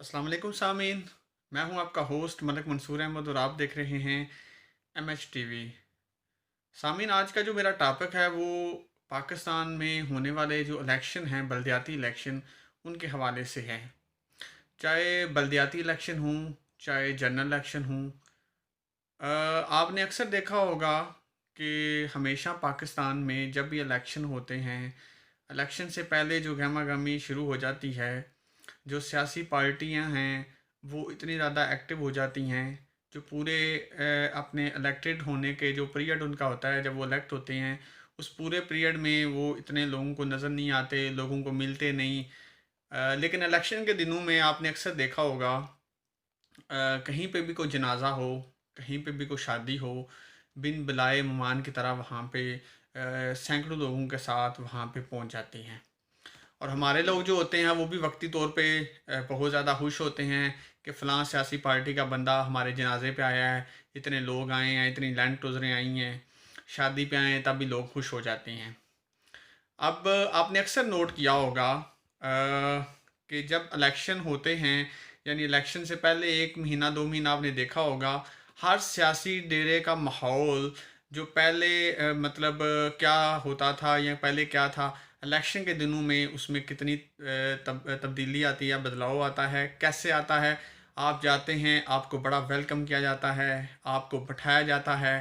अस्सलाम वालेकुम सामीन। मैं हूं आपका होस्ट मलिक मंसूर अहमद और आप देख रहे हैं MH TV। सामीन, आज का जो मेरा टॉपिक है वो पाकिस्तान में होने वाले जो इलेक्शन हैं, बलदियाती इलेक्शन, उनके हवाले से है। चाहे बलदियाती इलेक्शन हों, चाहे जनरल इलेक्शन हों, आपने अक्सर देखा होगा कि हमेशा पाकिस्तान में जब भी इलेक्शन होते हैं, इलेक्शन से पहले जो गहमा गहमी शुरू हो जाती है, जो सियासी पार्टियां हैं वो इतनी ज़्यादा एक्टिव हो जाती हैं। जो पूरे अपने इलेक्टेड होने के जो पीरियड उनका होता है, जब वो इलेक्ट होते हैं, उस पूरे पीरियड में वो इतने लोगों को नज़र नहीं आते, लोगों को मिलते नहीं। लेकिन इलेक्शन के दिनों में आपने अक्सर देखा होगा, कहीं पे भी कोई जनाजा हो, कहीं पे भी कोई शादी हो, बिन बुलाए मेहमान की तरह वहाँ पे सैकड़ों लोगों के साथ वहाँ पे पहुँच जाते हैं। और हमारे लोग जो होते हैं वो भी वक्ती तौर पे बहुत ज़्यादा खुश होते हैं कि फ़लाँ सियासी पार्टी का बंदा हमारे जनाजे पे आया है, इतने लोग आए हैं, इतनी लैंड क्रूज़रें आई हैं, शादी पे आए हैं, तब भी लोग खुश हो जाते हैं। अब आपने अक्सर नोट किया होगा कि जब इलेक्शन होते हैं, यानी इलेक्शन से पहले 1 महीना 2 महीना आपने देखा होगा, हर सियासी डेरे का माहौल जो पहले मतलब क्या होता था या पहले क्या था, इलेक्शन के दिनों में उसमें कितनी तब्दीली आती है, बदलाव आता है, कैसे आता है। आप जाते हैं, आपको बड़ा वेलकम किया जाता है, आपको बिठाया जाता है,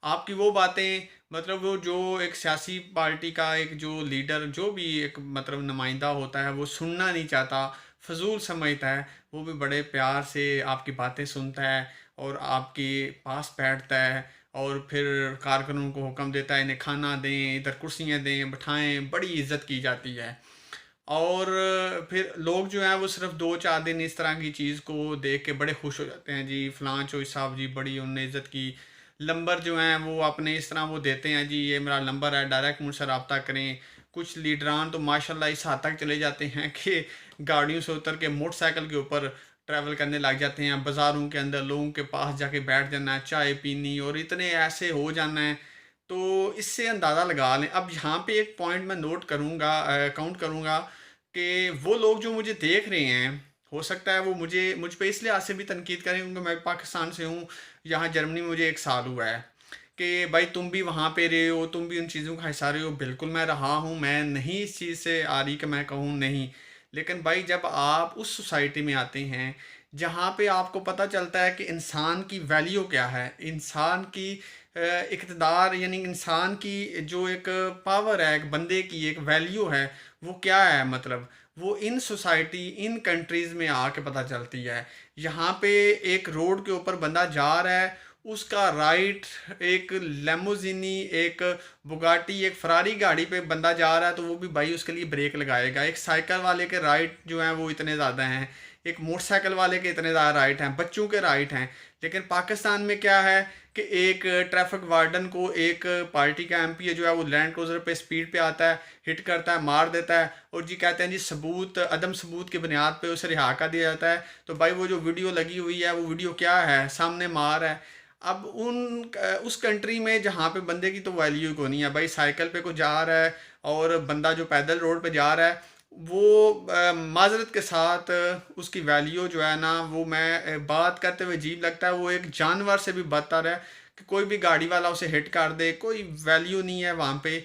आपकी वो बातें, मतलब वो जो एक सियासी पार्टी का एक जो लीडर, जो भी एक मतलब नुमाइंदा होता है, वो सुनना नहीं चाहता, फजूल समझता है, वो भी बड़े प्यार से आपकी बातें सुनता है और आपके पास बैठता है और फिर कारकुनों को हुक्म देता है, इन्हें खाना दें, इधर कुर्सियाँ दें, बिठाएं, बड़ी इज्जत की जाती है। और फिर लोग जो हैं वो सिर्फ 2-4 दिन इस तरह की चीज़ को देख के बड़े खुश हो जाते हैं, जी फलां चोई साहब जी बड़ी उनने इज़्ज़त की। नंबर जो हैं वो अपने इस तरह वो देते हैं, जी ये मेरा नंबर है, डायरेक्ट मुझसे रब्ता करें। कुछ लीडरान तो माशाल्लाह इस हद तक चले जाते हैं कि गाड़ियों से उतर के मोटरसाइकिल के ऊपर ट्रैवल करने लग जाते हैं, बाज़ारों के अंदर लोगों के पास जाके बैठ जाना है, चाय पीनी, और इतने ऐसे हो जाना है। तो इससे अंदाज़ा लगा लें। अब यहाँ पे एक पॉइंट मैं नोट करूँगा, काउंट करूँगा कि वो लोग जो मुझे देख रहे हैं, हो सकता है वो मुझ पे इस लिहाज से भी तनकीद करें क्योंकि मैं पाकिस्तान से हूँ, यहाँ जर्मनी में मुझे 1 साल हुआ है, कि भाई तुम भी वहाँ पे रहे हो, तुम भी उन चीज़ों का हिस्सा रहे हो। बिल्कुल मैं रहा हूँ, मैं नहीं इस चीज़ से आ रही कि मैं कहूँ नहीं। लेकिन भाई जब आप उस सोसाइटी में आते हैं जहाँ पे आपको पता चलता है कि इंसान की वैल्यू क्या है, इंसान की इक़्तिदार, यानी इंसान की जो एक पावर है, एक बंदे की एक वैल्यू है, वो क्या है, मतलब वो इन सोसाइटी, इन कंट्रीज़ में आके पता चलती है। यहाँ पे एक रोड के ऊपर बंदा जा रहा है, उसका राइट, एक लैम्बोर्गिनी, एक बुगाटी, एक फरारी गाड़ी पे बंदा जा रहा है तो वो भी भाई उसके लिए ब्रेक लगाएगा। एक साइकिल वाले के राइट जो हैं वो इतने ज़्यादा हैं, एक मोटरसाइकिल वाले के इतने ज़्यादा राइट हैं, बच्चों के राइट हैं। लेकिन पाकिस्तान में क्या है कि एक ट्रैफिक वार्डन को एक पार्टी का MP है जो है वो लैंड क्रूज़र पे स्पीड पे आता है, हिट करता है, मार देता है, और जी कहते हैं जी सबूत, अदम सबूत की बुनियाद पे उसे रिहा कर दिया जाता है। तो भाई वो जो वीडियो लगी हुई है, वो वीडियो क्या है, सामने मार है। अब उस कंट्री में जहाँ पे बंदे की तो वैल्यू को नहीं है, भाई साइकिल पे को जा रहा है और बंदा जो पैदल रोड पे जा रहा है, वो माजरत के साथ उसकी वैल्यू जो है ना, वो मैं बात करते हुए अजीब लगता है, वो एक जानवर से भी बदतर है कि कोई भी गाड़ी वाला उसे हिट कर दे, कोई वैल्यू नहीं है वहाँ पे।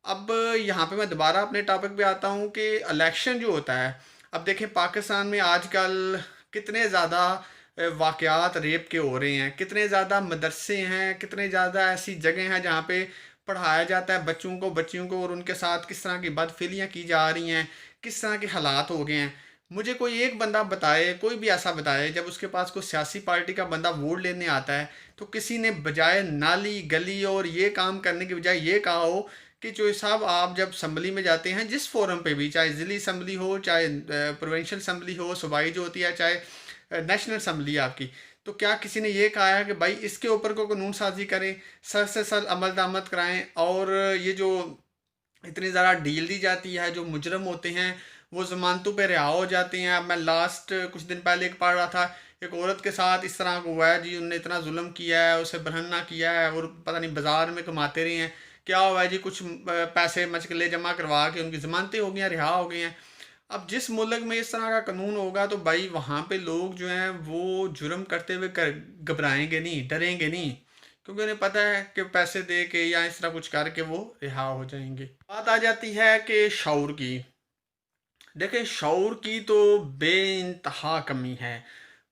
अब यहाँ पे मैं दोबारा अपने टॉपिक पे आता हूँ कि इलेक्शन जो होता है, अब देखें पाकिस्तान में आजकल कितने ज़्यादा वाक़यात रेप के हो रहे हैं, कितने ज़्यादा मदरसे हैं, कितने ज़्यादा ऐसी जगह हैं जहाँ पे पढ़ाया जाता है बच्चों को, बच्चियों को, और उनके साथ किस तरह की बदफेलियाँ की जा रही हैं, किस तरह के हालात हो गए हैं। मुझे कोई एक बंदा बताए, कोई भी ऐसा बताए, जब उसके पास कोई सियासी पार्टी का बंदा वोट लेने आता है तो किसी ने बजाय नाली गली और ये काम करने की बजाय ये कहा हो कि चोई साहब आप जब असम्बली में जाते हैं, जिस फोरम पे भी, चाहे ज़िली असम्बली हो, चाहे प्रोविंशियल असम्बली हो, सूबाई जो होती है, चाहे नेशनल असम्बली आपकी, तो क्या किसी ने ये कहा है कि भाई इसके ऊपर को कानून साजी करें, सर से सर अमल दरामद कराएं, और ये जो इतनी ज़्यादा डील दी जाती है, जो मुजरम होते हैं वो ज़मानतों पे रिहा हो जाते हैं। अब मैं लास्ट कुछ दिन पहले एक पढ़ रहा था, एक औरत के साथ इस तरह का हुआ है जी, उनने इतना जुल्म किया है, उसे बरहना किया है, और पता नहीं बाजार में कमाते रहे हैं, क्या हुआ है जी, कुछ पैसे मचकले जमा करवा के उनकी ज़मानतें हो गई हैं, रिहा हो गई हैं। अब जिस मुल्क में इस तरह का कानून होगा तो भाई वहाँ पे लोग जो हैं वो जुर्म करते हुए घबराएंगे नहीं, डरेंगे नहीं, क्योंकि उन्हें पता है कि पैसे दे के या इस तरह कुछ करके वो रिहा हो जाएंगे। बात आ जाती है कि शऊर की। देखें, शऊर की तो बेइंतहा कमी है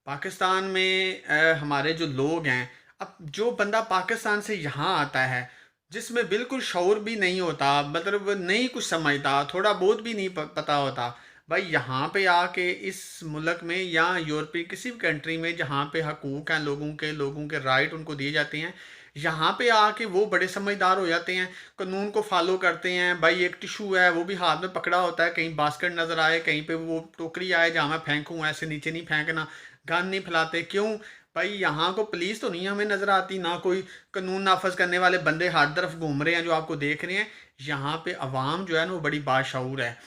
पाकिस्तान में। हमारे जो लोग हैं, अब जो बंदा पाकिस्तान से यहाँ आता है जिसमें बिल्कुल शऊर भी नहीं होता, मतलब नहीं कुछ समझता, थोड़ा बहुत भी नहीं पता होता, भाई यहाँ पे आके इस मुल्क में या यूरोपीय किसी भी कंट्री में जहाँ पे हकूक़ हैं लोगों के राइट उनको दिए जाते हैं, यहाँ पे आके वो बड़े समझदार हो जाते हैं, कानून को फॉलो करते हैं। भाई एक टिशू है वो भी हाथ में पकड़ा होता है, कहीं बास्केट नज़र आए, कहीं पे वो टोकरी आए जहाँ मैं फेंकूँ, ऐसे नीचे नहीं फेंकना, गन नहीं फैलाते। क्यों भाई? यहाँ को पुलिस तो नहीं हमें नज़र आती, ना कोई कानून नाफज करने वाले बंदे हर तरफ घूम रहे हैं जो आपको देख रहे हैं। यहाँ पे अवाम जो है ना वो बड़ी बाशऊर है।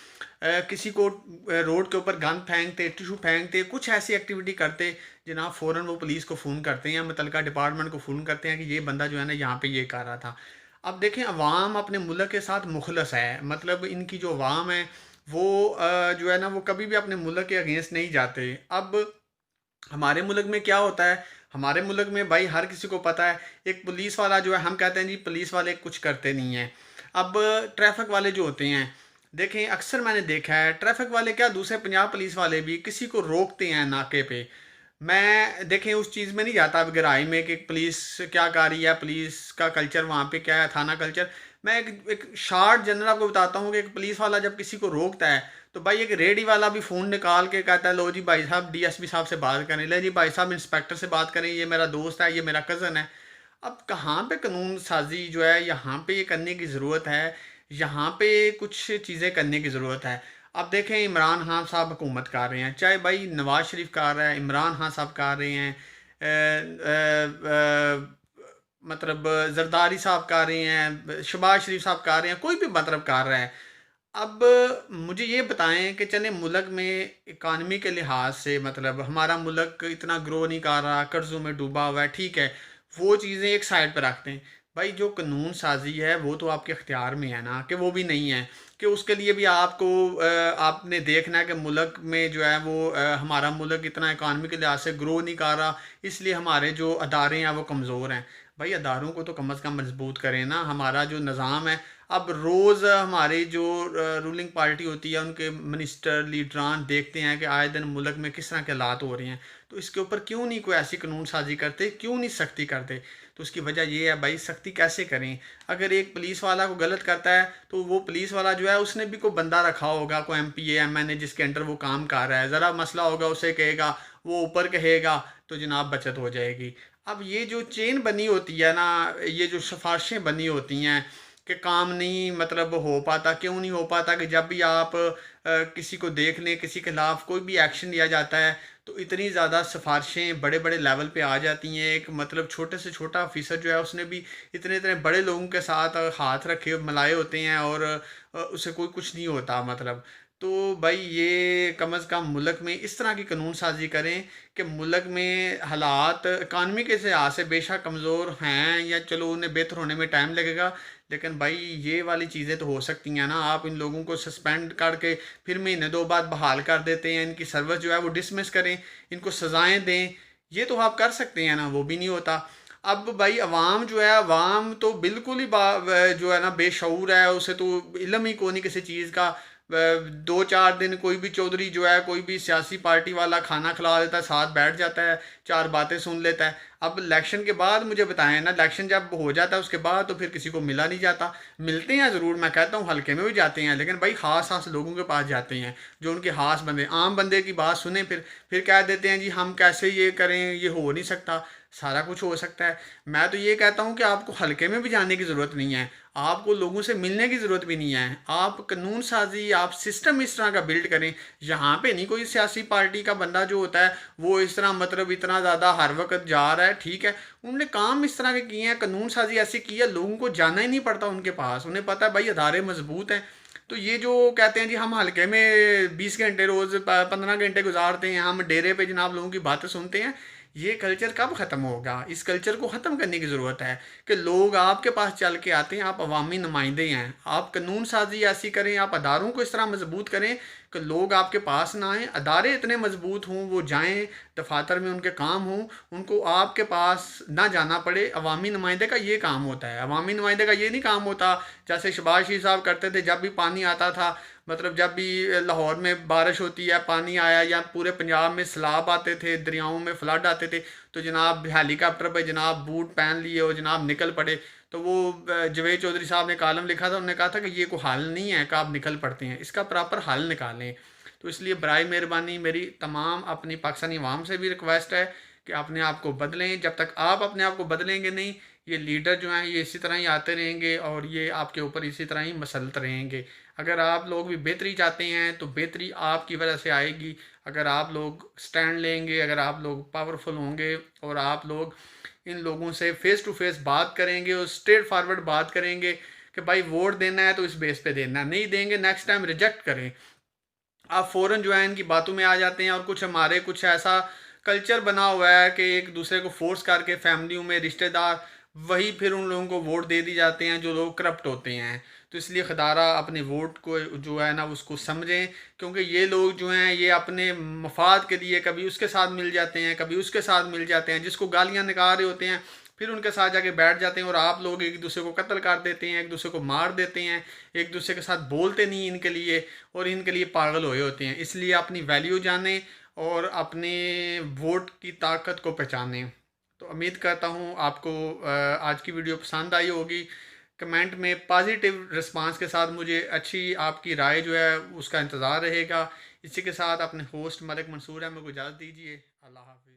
किसी को रोड के ऊपर गन फेंकते, टिशू फेंकते, कुछ ऐसी एक्टिविटी करते, जनाब फ़ौरन वो पुलिस को फ़ोन करते हैं, मुतलका डिपार्टमेंट को फ़ोन करते हैं कि ये बंदा जो है ना यहाँ पे ये कर रहा था। अब देखें, अवाम अपने मुल्क के साथ मुखलस है, मतलब इनकी जो अवाम है वो जो है ना वो कभी भी अपने मुल्क के अगेंस्ट नहीं जाते। अब हमारे मुल्क में क्या होता है, हमारे मुल्क में भाई हर किसी को पता है, एक पुलिस वाला जो है, हम कहते हैं जी पुलिस वाले कुछ करते नहीं हैं। अब ट्रैफिक वाले जो होते हैं, देखें अक्सर मैंने देखा है ट्रैफिक वाले क्या, दूसरे 50 पुलिस वाले भी किसी को रोकते हैं नाके पे। मैं देखें उस चीज़ में नहीं जाता अब गहराई में कि पुलिस क्या कर रही है, पुलिस का कल्चर वहाँ पे क्या है, थाना कल्चर। मैं एक शॉर्ट जनरल आपको बताता हूँ कि एक पुलिस वाला जब किसी को रोकता है तो भाई एक रेडी वाला भी फ़ोन निकाल के कहता है, लो जी भाई साहब डीएसपी साहब से बात करें, ले जी भाई साहब इंस्पेक्टर से बात करें, ये मेरा दोस्त है, ये मेरा कज़न है। अब कहाँ पे कानून साजी जो है यहाँ पे ये करने की ज़रूरत है, यहाँ पे कुछ चीज़ें करने की ज़रूरत है। अब देखें, इमरान खान साहब हुकूमत कर रहे हैं, चाहे भाई नवाज शरीफ कर रहा है, इमरान खान साहब कर रहे हैं, मतलब जरदारी साहब कर रहे हैं, शहबाज शरीफ साहब कर रहे हैं, कोई भी मतलब कर रहा है। अब मुझे ये बताएं कि चले मुल्क में इकानमी के लिहाज से, मतलब हमारा मुल्क इतना ग्रो नहीं कर रहा, कर्ज़ों में डूबा हुआ है, ठीक है, वो चीज़ें एक साइड पर रखते हैं। भाई जो कानून साजी है वो तो आपके अख्तियार में है ना, कि वो भी नहीं है, कि उसके लिए भी आपको आपने देखना है कि मुल्क में जो है वो हमारा मुल्क इतना इकानमी के लिहाज से ग्रो नहीं कर रहा, इसलिए हमारे जो अदारे हैं वो कमज़ोर हैं। भाई अदारों को तो कम अज़ कम मजबूत करें ना, हमारा जो निज़ाम है। अब रोज़ हमारी जो रूलिंग पार्टी होती है उनके मिनिस्टर लीडरान देखते हैं कि आए दिन मुल्क में किस तरह के हालात हो रहे हैं, तो इसके ऊपर क्यों नहीं कोई ऐसी कानून साजी करते, क्यों नहीं सख्ती करते? तो उसकी वजह ये है भाई, सख्ती कैसे करें? अगर एक पुलिस वाला को गलत करता है तो वो पुलिस वाला जो है उसने भी कोई बंदा रखा होगा, कोई MP MNA जिसके अंडर वो काम कर रहा है, ज़रा मसला होगा उसे कहेगा, वो ऊपर कहेगा, तो जनाब बचत हो जाएगी। अब ये जो चेन बनी होती है ना, ये जो सिफारिशें बनी होती हैं कि काम नहीं मतलब हो पाता, क्यों नहीं हो पाता? कि जब भी आप किसी को देख लें, किसी के खिलाफ कोई भी एक्शन लिया जाता है तो इतनी ज़्यादा सिफारिशें बड़े बड़े लेवल पे आ जाती हैं। एक मतलब छोटे से छोटा ऑफिसर जो है उसने भी इतने इतने बड़े लोगों के साथ हाथ रखे मिलाए होते हैं और उसे कोई कुछ नहीं होता, मतलब। तो भाई ये कम अज़ कम मुल्क में इस तरह की कानून साजी करें कि मुल्क में हालात इकानमी के लिहाज से बेशक कमज़ोर हैं, या चलो उन्हें बेहतर होने में टाइम लगेगा, लेकिन भाई ये वाली चीज़ें तो हो सकती हैं ना। आप इन लोगों को सस्पेंड करके फिर महीने 2 बाद बहाल कर देते हैं, इनकी सर्विस जो है वो डिसमिस करें, इनको सज़ाएं दें, ये तो आप कर सकते हैं ना, वो भी नहीं होता। अब भाई अवाम जो है, अवाम तो बिल्कुल ही जो है ना बेशऊर है, उसे तो इल्म ही कोई नहीं किसी चीज़ का। 2-4 दिन कोई भी चौधरी जो है, कोई भी सियासी पार्टी वाला खाना खिला देता है, साथ बैठ जाता है, 4 बातें सुन लेता है। अब इलेक्शन के बाद मुझे बताएं ना, इलेक्शन जब हो जाता है उसके बाद तो फिर किसी को मिला नहीं जाता। मिलते हैं ज़रूर, मैं कहता हूँ हल्के में भी जाते हैं, लेकिन भाई ख़ास ख़ास लोगों के पास जाते हैं जो उनके ख़ास बंदे, आम बंदे की बात सुने फिर कह देते हैं जी हम कैसे ये करें, ये हो नहीं सकता, सारा कुछ हो सकता है। मैं तो ये कहता हूँ कि आपको हल्के में भी जाने की ज़रूरत नहीं है, आपको लोगों से मिलने की ज़रूरत भी नहीं है। आप कानून साजी, आप सिस्टम इस तरह का बिल्ड करें, यहाँ पे नहीं कोई सियासी पार्टी का बंदा जो होता है वो इस तरह मतलब इतना ज़्यादा हर वक्त जा रहा है, ठीक है, उन्होंने काम इस तरह के किए हैं, कानून साजी ऐसी की है, लोगों को जाना ही नहीं पड़ता उनके पास, उन्हें पता है भाई अदारे मजबूत हैं। तो ये जो कहते हैं जी हम हल्के में 20 घंटे रोज़ 15 घंटे गुजारते हैं, हम डेरे पे जनाब लोगों की बातें सुनते हैं, ये कल्चर कब ख़त्म होगा? इस कल्चर को ख़त्म करने की ज़रूरत है कि लोग आपके पास चल के आते हैं, आप अवामी नुमाइंदे हैं, आप कानून साजी ऐसी करें, आप अदारों को इस तरह मजबूत करें कि लोग आपके पास ना आएँ, अदारे इतने मजबूत हों, वो जाएँ दफातर में, उनके काम हों, उनको आपके पास ना जाना पड़े। अवामी नुमाइंदे का ये काम होता है। अवामी नुमाइंदे का ये नहीं काम होता जैसे शहबाज शरीफ साहब करते थे, जब भी पानी आता था, मतलब जब भी लाहौर में बारिश होती है, पानी आया, या पूरे पंजाब में सैलाब आते थे, दरियाओं में फ्लड आते थे, तो जनाब हेलीकॉप्टर पे जनाब बूट पहन लिए और जनाब निकल पड़े। तो वो जवेद चौधरी साहब ने कॉलम लिखा था, उन्होंने कहा था कि ये कोई हल नहीं है कि आप निकल पड़ते हैं, इसका प्रॉपर हल निकालें। तो इसलिए बराए मेहरबानी मेरी तमाम अपनी पाकिस्तानी अवाम से भी रिक्वेस्ट है कि अपने आप को बदलें। जब तक आप अपने आप को बदलेंगे नहीं, ये लीडर जो हैं ये इसी तरह ही आते रहेंगे और ये आपके ऊपर इसी तरह ही मसलत रहेंगे। अगर आप लोग भी बेहतरी चाहते हैं तो बेहतरी आपकी वजह से आएगी। अगर आप लोग स्टैंड लेंगे, अगर आप लोग पावरफुल होंगे और आप लोग इन लोगों से फेस टू फेस बात करेंगे और स्ट्रेट फॉरवर्ड बात करेंगे कि भाई वोट देना है तो इस बेस पे देना, नहीं देंगे नेक्स्ट टाइम रिजेक्ट करें। आप फ़ौरन जो है इनकी बातों में आ जाते हैं, और कुछ हमारे कुछ ऐसा कल्चर बना हुआ है कि एक दूसरे को फोर्स करके फैमिलियों में रिश्तेदार वही फिर उन लोगों को वोट दे दी जाते हैं जो लोग करप्ट होते हैं। तो इसलिए खुदारा अपने वोट को जो है ना उसको समझें, क्योंकि ये लोग जो हैं ये अपने मफाद के लिए कभी उसके साथ मिल जाते हैं, कभी उसके साथ मिल जाते हैं, जिसको गालियाँ निकाल रहे होते हैं फिर उनके साथ जाके बैठ जाते हैं, और आप लोग एक दूसरे को कत्ल कर देते हैं, एक दूसरे को मार देते हैं, एक दूसरे के साथ बोलते नहीं इनके लिए, और इनके लिए पागल हुए होते हैं। इसलिए अपनी वैल्यू जानें और अपने वोट की ताकत को पहचानें। तो उम्मीद करता हूँ आपको आज की वीडियो पसंद आई होगी। कमेंट में पॉजिटिव रिस्पांस के साथ मुझे अच्छी आपकी राय जो है उसका इंतज़ार रहेगा। इसी के साथ अपने होस्ट मलिक मंसूर अहमद को इजाज़त दीजिए। अल्लाह हाफ़िज़।